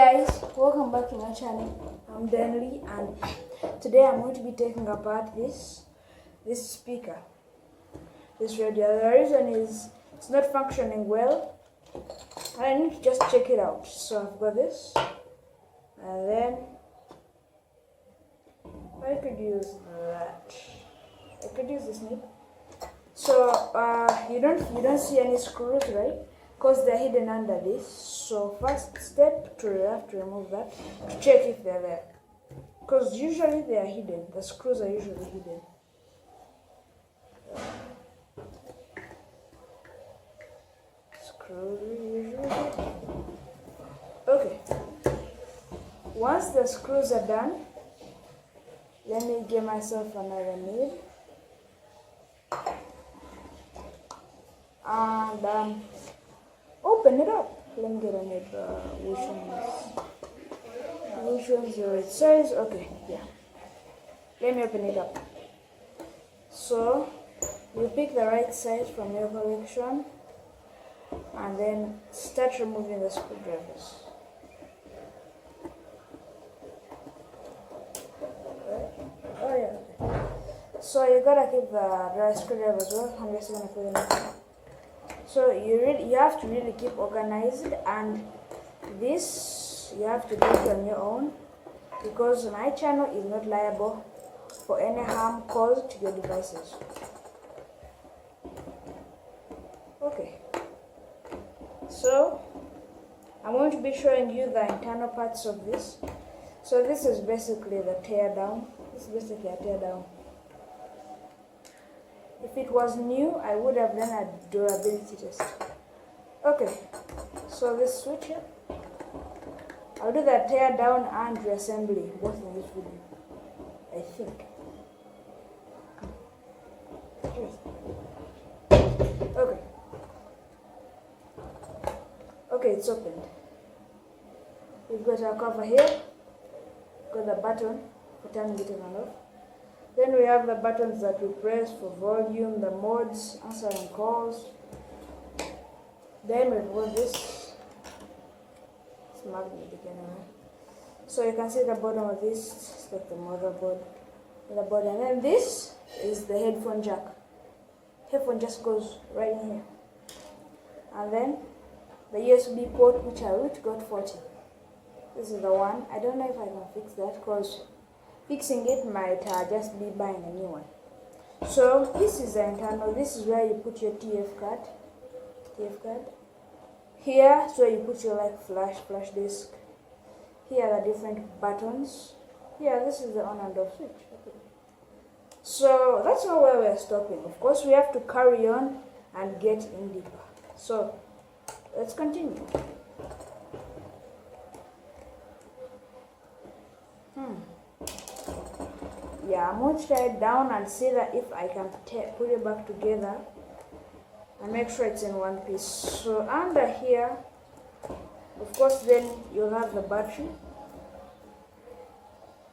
guys, welcome back to my channel. I'm Denley, and today I'm going to be taking apart this speaker, this radio. The reason is it's not functioning well. I need to just check it out. So I've got this, and then I could use that. I could use this nib. So you don't see any screws, right? Because they're hidden under this. So first step, you have to remove that to check if they're there. Because usually they are hidden. The screws are usually hidden. Screws usually hidden. Okay. Once the screws are done, let me give myself another nib. And open it up. Let me get a nib. Which one's the right size? Okay, yeah. Let me open it up. So you pick the right size from your collection, and then start removing the screwdrivers. Oh yeah. So you gotta keep the dry screwdriver as well. I'm just gonna put it in. So you have to really keep organized, and this you have to do it on your own, because my channel is not liable for any harm caused to your devices. Okay. So I'm going to be showing you the internal parts of this. So this is basically the tear down. This is basically a tear down. If it was new, I would have done a durability test. Okay, so this switch here, I'll do the tear down and reassembly both in this video, I think. Okay. Okay, it's opened. We've got our cover here, got the button for turning it on and off. Then we have the buttons that we press for volume, the modes, answering calls. Then we've got this. It's magnetic anyway. So you can see the bottom of this, it's like the motherboard. The bottom. And then this is the headphone jack. Headphone just goes right in here. And then the USB port, which got 40. This is the one. I don't know if I can fix that, because fixing it might just be buying a new one. So this is the internal. This is where you put your TF card. Here is where you put your flash disk. Here are the different buttons. Here, this is the on and off switch. Okay. So that's not where we're stopping. Of course, we have to carry on and get in deeper. So let's continue. Yeah, I'm going to try it down and see that if I can put it back together and make sure it's in one piece. So under here, of course, then you'll have the battery.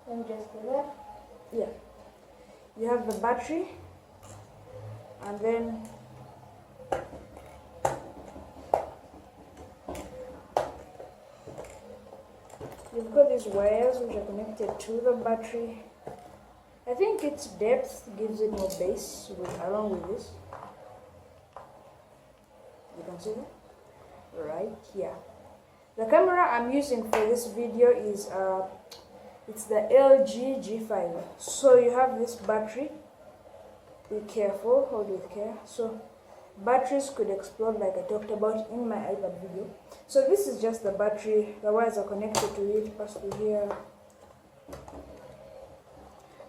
Let me just do that. Yeah, you have the battery, and then you've got these wires which are connected to the battery. I think its depth gives it more bass along with this. You can see that right here. The camera I'm using for this video is it's the LG G5. So you have this battery. Be careful, hold with care. So batteries could explode, like I talked about in my iPad video. So this is just the battery. The wires are connected to it, pass through here.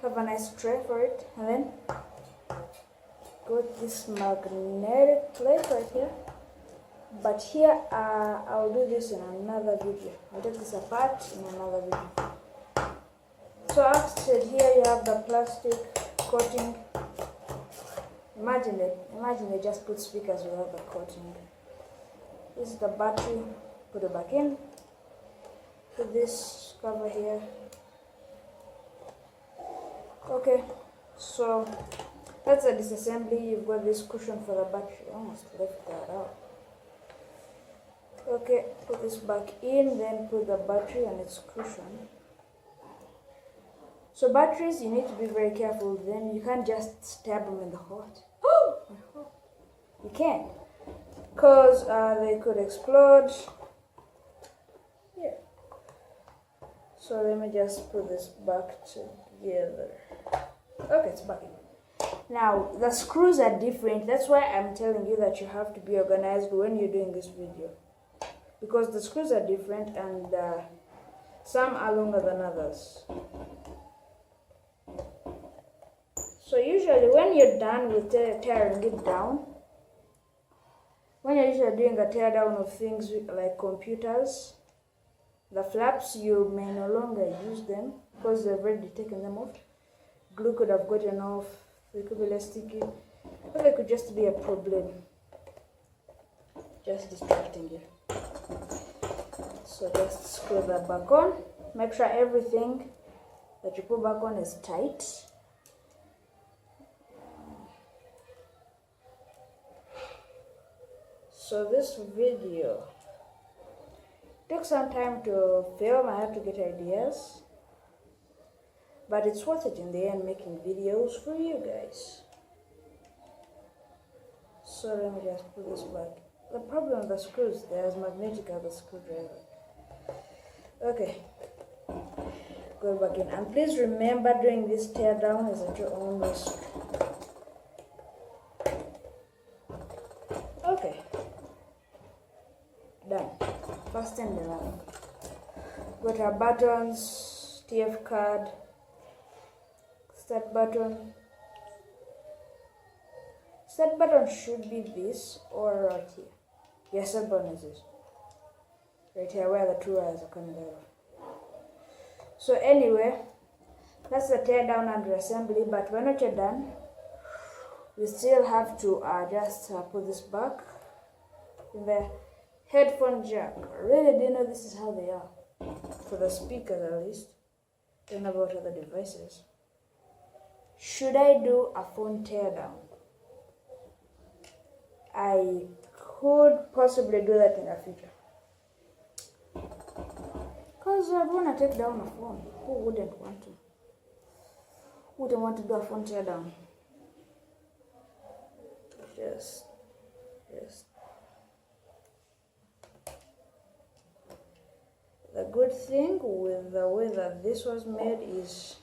Have a nice tray for it, and then got this magnetic plate right here. But here I'll do this in another video. I'll take this apart in another video. So after here you have the plastic coating. Imagine they just put speakers without the coating. This is the battery. Put it back in. Put this cover here. Okay, so that's a disassembly. You've got this cushion for the battery. Almost left that out. Okay, put this back in, then put the battery on its cushion. So batteries, you need to be very careful. Then you can't just stab them in the heart. You can't, because they could explode. Yeah. So let me just put this back together. Okay, it's back in. Now, the screws are different. That's why I'm telling you that you have to be organized when you're doing this video. Because the screws are different and some are longer than others. So usually when you're done with tearing it down, when you're usually doing a tear down of things like computers, the flaps, you may no longer use them because they've already taken them off. Glue could have gotten off, they could be less sticky, or they could just be a problem, just distracting you. So just screw that back on. Make sure everything that you put back on is tight. So this video took some time to film. I had to get ideas, but it's worth it in the end, making videos for you guys. So let me just put this back. The problem with the screws, they're as magnetic as the screwdriver. Okay, go back in, and please remember doing this tear down is at your own risk. Okay, done. Fasten the lamp. Got our buttons, TF card, start button. Start button should be this or right here. Yes, start button is this. Right here where the two wires are coming out. So anyway, that's the tear down and reassembly, but when you're done, we still have to just put this back in the headphone jack. Really didn't know this is how they are. For the speakers at least. Don't know about other devices. Should I do a phone tear down? I could possibly do that in the future. Because I want to take down a phone. Who wouldn't want to? Who wouldn't want to do a phone tear down? Just. The good thing with the way that this was made is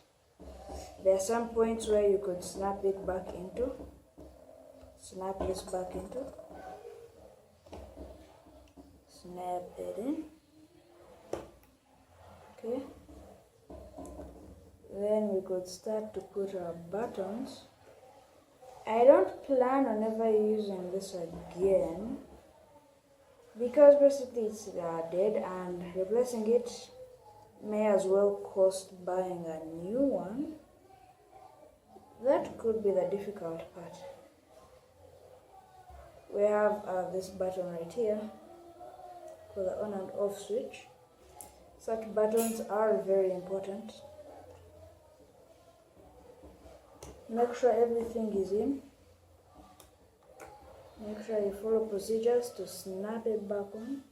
there are some points where you could snap it back into. Snap this back into. Snap it in. Okay. Then we could start to put our buttons. I don't plan on ever using this again because basically it's dead, and replacing it may as well cost buying a new one. That could be the difficult part. We have this button right here for the on and off switch. Such buttons are very important. Make sure everything is in. Make sure you follow procedures to snap it back on.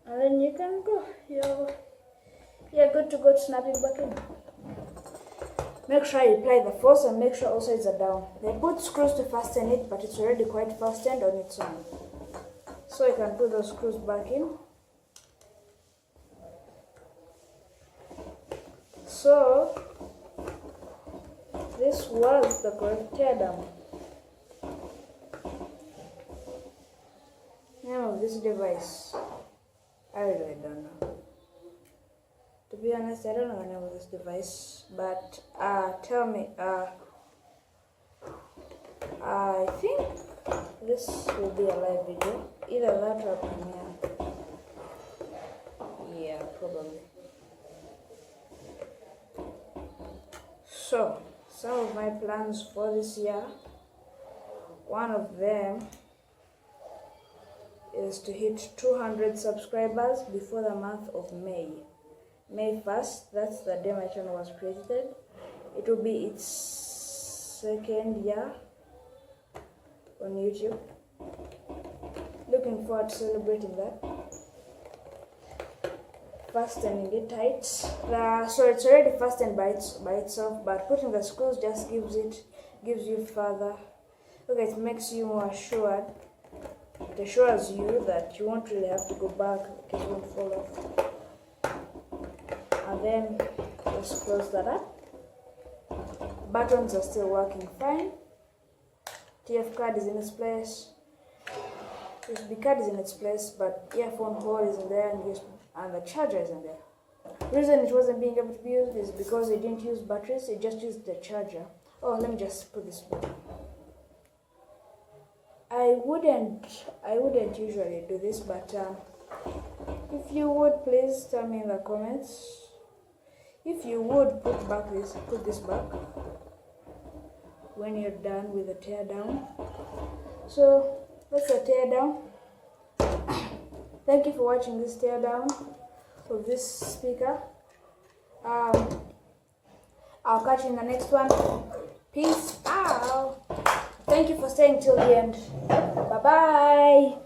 And then you can go. You're good to go to snap it back in. Make sure you apply the force and make sure all sides are down. They put screws to fasten it, but it's already quite fastened on its own. So you can put those screws back in. So this was the correct teardown. Name of this device, I really don't know. To be honest, I don't know the name of this device, but tell me, I think this will be a live video, either that or Premiere. Yeah, probably. So, some of my plans for this year, one of them is to hit 200 subscribers before the month of May. May 1st, that's the day my channel was created. It will be its second year on YouTube. Look looking forward to celebrating that. Fastening it tight. So it's already fastened by itself, but putting the screws just gives you further. Okay, it makes you more assured. It assures you that you won't really have to go back, it won't fall off. And then just close that up. Buttons are still working fine. TF card is in its place. USB card is in its place, but earphone hole isn't there, and the charger isn't there. The reason it wasn't being able to be used is because it didn't use batteries, it just used the charger. Oh, let me just put this back. I wouldn't usually do this, but if you would, please tell me in the comments. If you would put this back when you're done with the tear down. So that's a tear down. Thank you for watching this tear down of this speaker. I'll catch you in the next one. Peace out. Thank you for staying till the end. Bye bye.